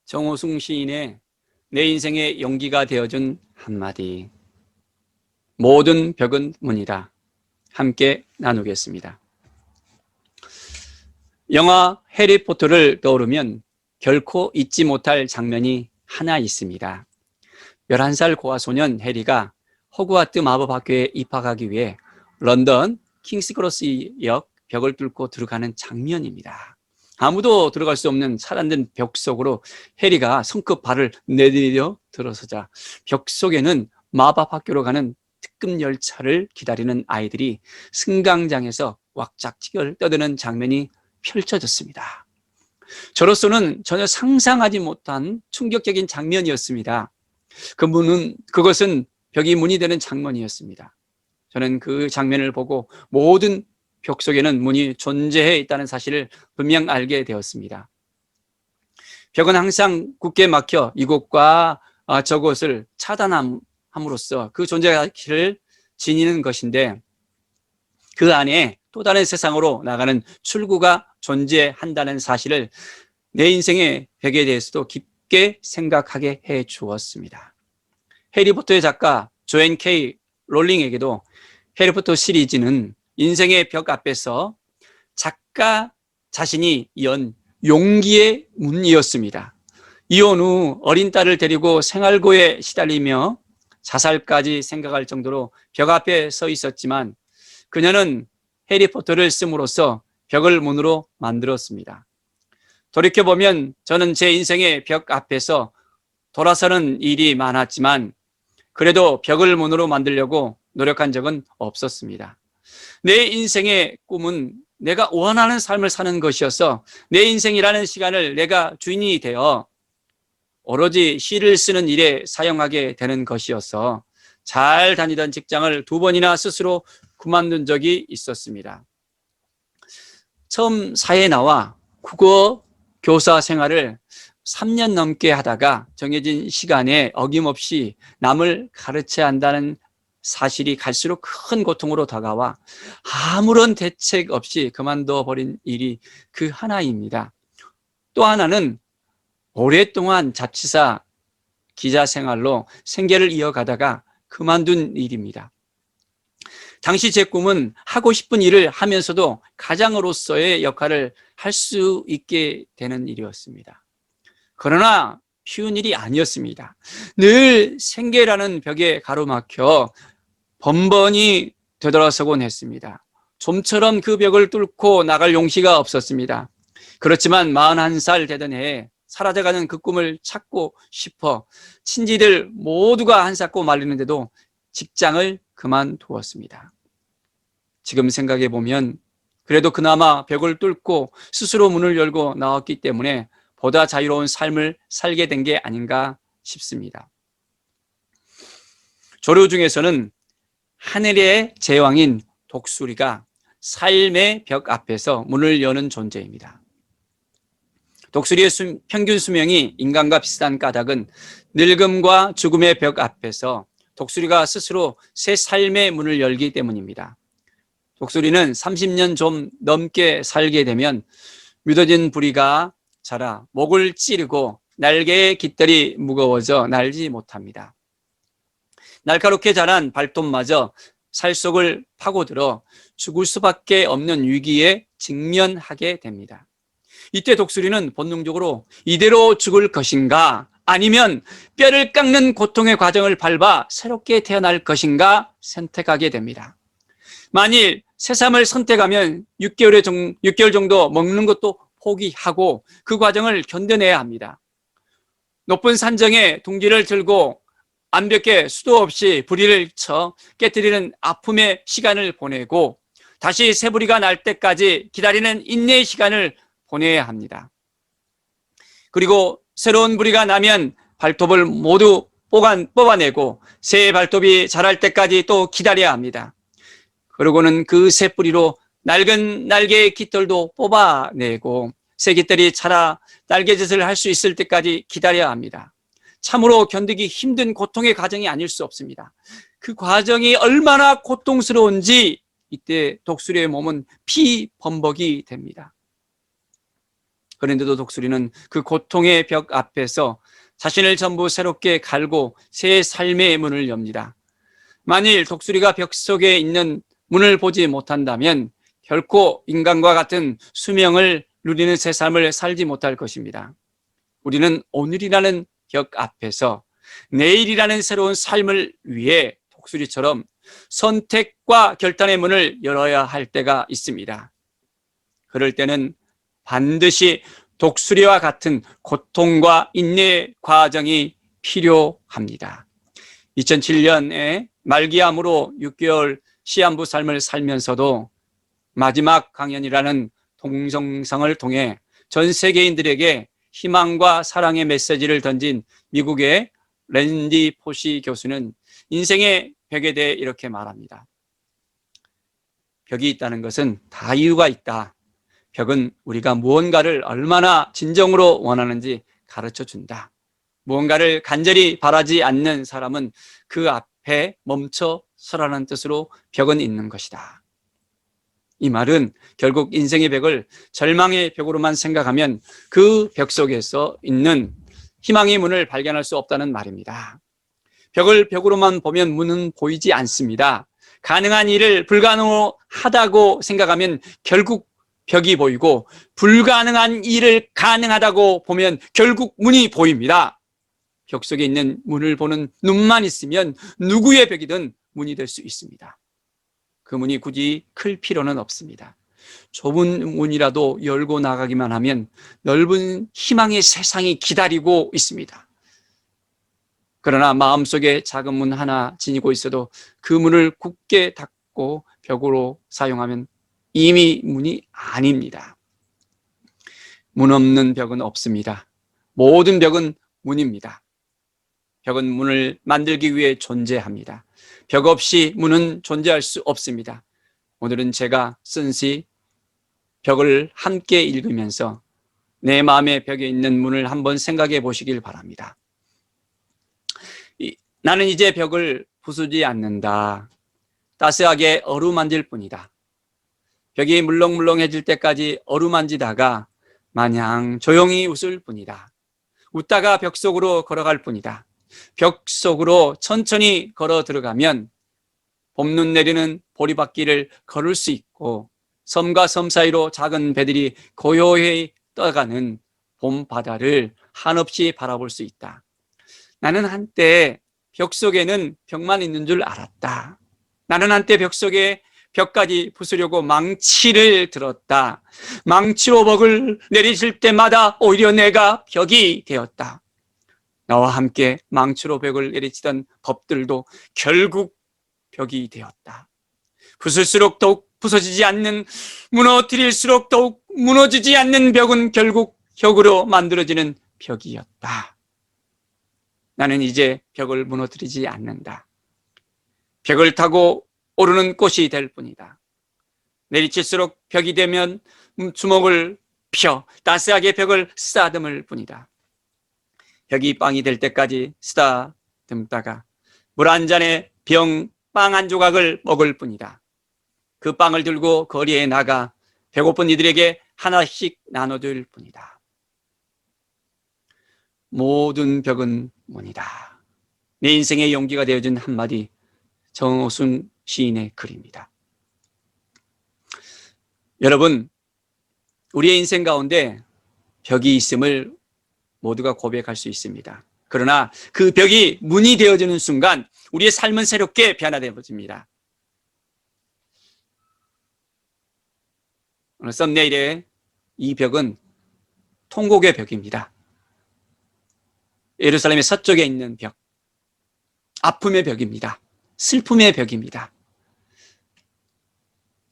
정호승 시인의 내 인생의 용기가 되어준 한마디. 모든 벽은 문이다. 함께 나누겠습니다. 영화 해리포터를 떠오르면 결코 잊지 못할 장면이 하나 있습니다. 11살 고아소년 해리가 호그와트 마법학교에 입학하기 위해 런던 킹스크로스역 벽을 뚫고 들어가는 장면입니다. 아무도 들어갈 수 없는 차단된 벽 속으로 해리가 성급 발을 내디뎌 들어서자 벽 속에는 마법학교로 가는 특급 열차를 기다리는 아이들이 승강장에서 왁작지껄 떠드는 장면이 펼쳐졌습니다. 저로서는 전혀 상상하지 못한 충격적인 장면이었습니다. 그것은 벽이 문이 되는 장면이었습니다. 저는 그 장면을 보고 모든 벽 속에는 문이 존재해 있다는 사실을 분명 알게 되었습니다. 벽은 항상 굳게 막혀 이곳과 저곳을 차단함으로써 그 존재 가치를 지니는 것인데, 그 안에 또 다른 세상으로 나가는 출구가 존재한다는 사실을 내 인생의 벽에 대해서도 깊게 생각하게 해 주었습니다. 해리포터의 작가 조앤 K 롤링에게도 해리포터 시리즈는 인생의 벽 앞에서 작가 자신이 연 용기의 문이었습니다. 이혼 후 어린 딸을 데리고 생활고에 시달리며 자살까지 생각할 정도로 벽 앞에 서 있었지만 그녀는 해리포터를 씀으로써 벽을 문으로 만들었습니다. 돌이켜보면 저는 제 인생의 벽 앞에서 돌아서는 일이 많았지만 그래도 벽을 문으로 만들려고 노력한 적은 없었습니다. 내 인생의 꿈은 내가 원하는 삶을 사는 것이어서 내 인생이라는 시간을 내가 주인이 되어 오로지 시를 쓰는 일에 사용하게 되는 것이어서 잘 다니던 직장을 2번이나 스스로 그만둔 적이 있었습니다. 처음 사회에 나와 국어 교사 생활을 3년 넘게 하다가 정해진 시간에 어김없이 남을 가르쳐야 한다는 사실이 갈수록 큰 고통으로 다가와 아무런 대책 없이 그만둬 버린 일이 그 하나입니다. 또 하나는 오랫동안 잡지사 기자 생활로 생계를 이어가다가 그만둔 일입니다. 당시 제 꿈은 하고 싶은 일을 하면서도 가장으로서의 역할을 할 수 있게 되는 일이었습니다. 그러나 쉬운 일이 아니었습니다. 늘 생계라는 벽에 가로막혀 번번이 되돌아서곤 했습니다. 좀처럼 그 벽을 뚫고 나갈 용기가 없었습니다. 그렇지만 41살 되던 해에 사라져가는 그 꿈을 찾고 싶어 친지들 모두가 한사코 말리는데도 직장을 그만두었습니다. 지금 생각해 보면 그래도 그나마 벽을 뚫고 스스로 문을 열고 나왔기 때문에 보다 자유로운 삶을 살게 된 게 아닌가 싶습니다. 조류 중에서는 하늘의 제왕인 독수리가 삶의 벽 앞에서 문을 여는 존재입니다. 독수리의 평균 수명이 인간과 비슷한 까닭은 늙음과 죽음의 벽 앞에서 독수리가 스스로 새 삶의 문을 열기 때문입니다. 독수리는 30년 좀 넘게 살게 되면 묻어진 부리가 자라 목을 찌르고 날개의 깃털이 무거워져 날지 못합니다. 날카롭게 자란 발톱마저 살 속을 파고들어 죽을 수밖에 없는 위기에 직면하게 됩니다. 이때 독수리는 본능적으로 이대로 죽을 것인가 아니면 뼈를 깎는 고통의 과정을 밟아 새롭게 태어날 것인가 선택하게 됩니다. 만일 새삼을 선택하면 6개월 정도 먹는 것도 포기하고 그 과정을 견뎌내야 합니다. 높은 산정에 둥지를 들고 암벽에 수도 없이 부리를 쳐 깨뜨리는 아픔의 시간을 보내고 다시 새부리가 날 때까지 기다리는 인내의 시간을 보내야 합니다. 그리고 새로운 부리가 나면 발톱을 모두 뽑아내고 새 발톱이 자랄 때까지 또 기다려야 합니다. 그러고는 그 새 뿌리로 낡은 날개의 깃털도 뽑아내고 새 깃털이 자라 날개짓을 할 수 있을 때까지 기다려야 합니다. 참으로 견디기 힘든 고통의 과정이 아닐 수 없습니다. 그 과정이 얼마나 고통스러운지 이때 독수리의 몸은 피범벅이 됩니다. 그런데도 독수리는 그 고통의 벽 앞에서 자신을 전부 새롭게 갈고 새 삶의 문을 엽니다. 만일 독수리가 벽 속에 있는 문을 보지 못한다면 결코 인간과 같은 수명을 누리는 새 삶을 살지 못할 것입니다. 우리는 오늘이라는 벽 앞에서 내일이라는 새로운 삶을 위해 독수리처럼 선택과 결단의 문을 열어야 할 때가 있습니다. 그럴 때는 반드시 독수리와 같은 고통과 인내 과정이 필요합니다. 2007년에 말기암으로 6개월 시한부 삶을 살면서도 마지막 강연이라는 동영상을 통해 전 세계인들에게 희망과 사랑의 메시지를 던진 미국의 랜디 포시 교수는 인생의 벽에 대해 이렇게 말합니다. 벽이 있다는 것은 다 이유가 있다. 벽은 우리가 무언가를 얼마나 진정으로 원하는지 가르쳐 준다. 무언가를 간절히 바라지 않는 사람은 그 앞에 멈춰 서라는 뜻으로 벽은 있는 것이다. 이 말은 결국 인생의 벽을 절망의 벽으로만 생각하면 그 벽 속에서 있는 희망의 문을 발견할 수 없다는 말입니다. 벽을 벽으로만 보면 문은 보이지 않습니다. 가능한 일을 불가능하다고 생각하면 결국 벽이 보이고, 불가능한 일을 가능하다고 보면 결국 문이 보입니다. 벽 속에 있는 문을 보는 눈만 있으면 누구의 벽이든 문이 될 수 있습니다. 그 문이 굳이 클 필요는 없습니다. 좁은 문이라도 열고 나가기만 하면 넓은 희망의 세상이 기다리고 있습니다. 그러나 마음속에 작은 문 하나 지니고 있어도 그 문을 굳게 닫고 벽으로 사용하면 이미 문이 아닙니다. 문 없는 벽은 없습니다. 모든 벽은 문입니다. 벽은 문을 만들기 위해 존재합니다. 벽 없이 문은 존재할 수 없습니다. 오늘은 제가 쓴 시 벽을 함께 읽으면서 내 마음의 벽에 있는 문을 한번 생각해 보시길 바랍니다. 나는 이제 벽을 부수지 않는다. 따스하게 어루만질 뿐이다. 벽이 물렁물렁해질 때까지 어루만지다가 마냥 조용히 웃을 뿐이다. 웃다가 벽 속으로 걸어갈 뿐이다. 벽 속으로 천천히 걸어 들어가면 봄눈 내리는 보리밭길을 걸을 수 있고, 섬과 섬 사이로 작은 배들이 고요히 떠가는 봄 바다를 한없이 바라볼 수 있다. 나는 한때 벽 속에는 벽만 있는 줄 알았다. 나는 한때 벽 속에 벽까지 부수려고 망치를 들었다. 망치로 벽을 내리칠 때마다 오히려 내가 벽이 되었다. 나와 함께 망치로 벽을 내리치던 법들도 결국 벽이 되었다. 부술수록 더욱 부서지지 않는, 무너뜨릴수록 더욱 무너지지 않는 벽은 결국 벽으로 만들어지는 벽이었다. 나는 이제 벽을 무너뜨리지 않는다. 벽을 타고 오르는 꽃이 될 뿐이다. 내리칠수록 벽이 되면 주먹을 펴 따스하게 벽을 쓰다듬을 뿐이다. 벽이 빵이 될 때까지 쓰다듬다가 물 한 잔에 빵 한 조각을 먹을 뿐이다. 그 빵을 들고 거리에 나가 배고픈 이들에게 하나씩 나눠줄 뿐이다. 모든 벽은 문이다. 내 인생의 용기가 되어준 한마디 정호순 시인의 글입니다. 여러분, 우리의 인생 가운데 벽이 있음을 모두가 고백할 수 있습니다. 그러나 그 벽이 문이 되어지는 순간 우리의 삶은 새롭게 변화되어집니다. 오늘 썸네일에 이 벽은 통곡의 벽입니다. 예루살렘의 서쪽에 있는 벽, 아픔의 벽입니다. 슬픔의 벽입니다.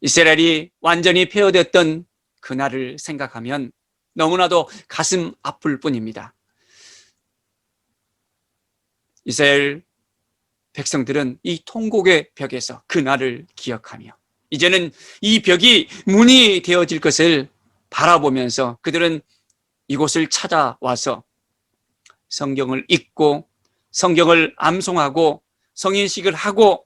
이스라엘이 완전히 폐허되었던 그날을 생각하면 너무나도 가슴 아플 뿐입니다. 이스라엘 백성들은 이 통곡의 벽에서 그날을 기억하며 이제는 이 벽이 문이 되어질 것을 바라보면서 그들은 이곳을 찾아와서 성경을 읽고 성경을 암송하고 성인식을 하고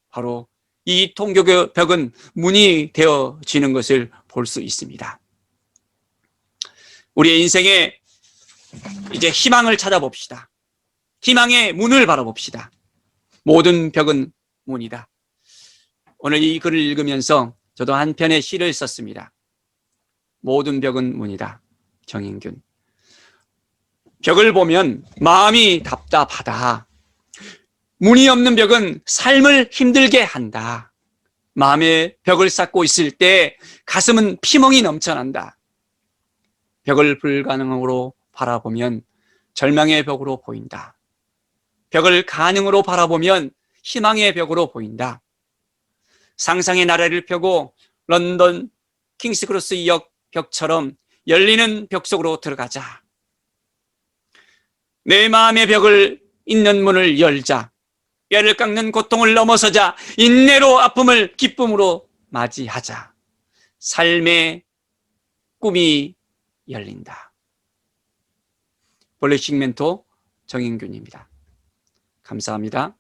바로 이 통곡의 벽은 문이 되어지는 것을 볼 수 있습니다. 우리의 인생에 이제 희망을 찾아봅시다. 희망의 문을 바라봅시다. 모든 벽은 문이다. 오늘 이 글을 읽으면서 저도 한 편의 시를 썼습니다. 모든 벽은 문이다. 정인균. 벽을 보면 마음이 답답하다. 문이 없는 벽은 삶을 힘들게 한다. 마음에 벽을 쌓고 있을 때 가슴은 피멍이 넘쳐난다. 벽을 불가능으로 바라보면 절망의 벽으로 보인다. 벽을 가능으로 바라보면 희망의 벽으로 보인다. 상상의 나래를 펴고 런던 킹스크로스 역 벽처럼 열리는 벽 속으로 들어가자. 내 마음의 벽을 있는 문을 열자. 뼈를 깎는 고통을 넘어서자. 인내로 아픔을 기쁨으로 맞이하자. 삶의 꿈이 열린다. 블레싱 멘토 정인균입니다. 감사합니다.